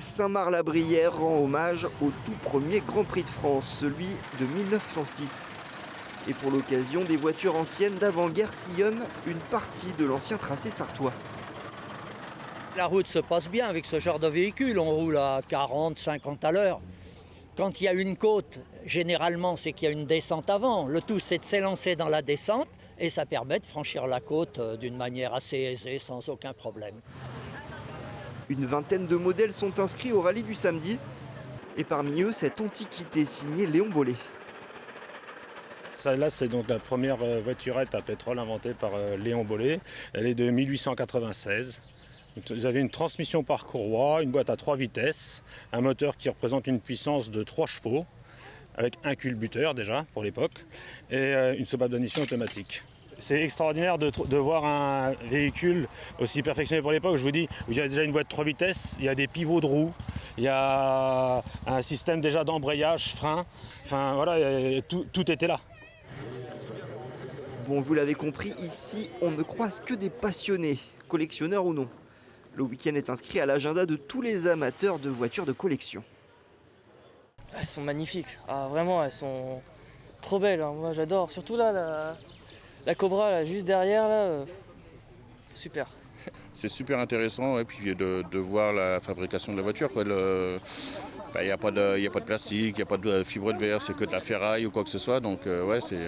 Saint-Marc-la-Brière rend hommage au tout premier Grand Prix de France, celui de 1906. Et pour l'occasion, des voitures anciennes d'avant-guerre sillonnent une partie de l'ancien tracé sartois. La route se passe bien avec ce genre de véhicule, on roule à 40, 50 à l'heure. Quand il y a une côte, généralement c'est qu'il y a une descente avant. Le tout c'est de s'élancer dans la descente et ça permet de franchir la côte d'une manière assez aisée, sans aucun problème. Une vingtaine de modèles sont inscrits au rallye du samedi. Et parmi eux, cette antiquité signée Léon Bollé. Ça, là, c'est donc la première voiturette à pétrole inventée par Léon Bollé. Elle est de 1896. Vous avez une transmission par courroie, une boîte à 3 vitesses, un moteur qui représente une puissance de 3 chevaux, avec un culbuteur déjà pour l'époque, et une soupape d'ignition automatique. C'est extraordinaire de voir un véhicule aussi perfectionné pour l'époque. Je vous dis, il y a déjà une boîte 3 vitesses, il y a des pivots de roues, il y a un système déjà d'embrayage, frein, enfin voilà, tout était là. Bon, vous l'avez compris, ici, on ne croise que des passionnés, collectionneurs ou non. Le week-end est inscrit à l'agenda de tous les amateurs de voitures de collection. Elles sont magnifiques, vraiment, elles sont trop belles, hein. Moi j'adore, surtout là, la Cobra là, juste derrière, là, super. C'est super intéressant et puis de voir la fabrication de la voiture. Il n'y a pas de plastique, il n'y a pas de fibre de verre, c'est que de la ferraille ou quoi que ce soit. Donc c'est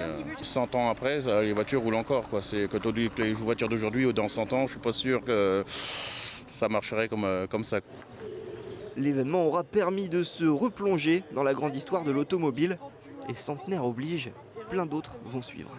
100 ans après, les voitures roulent encore. Quand on dit que les voitures d'aujourd'hui ou dans 100 ans, je ne suis pas sûr que ça marcherait comme ça. L'événement aura permis de se replonger dans la grande histoire de l'automobile. Et centenaire oblige, plein d'autres vont suivre.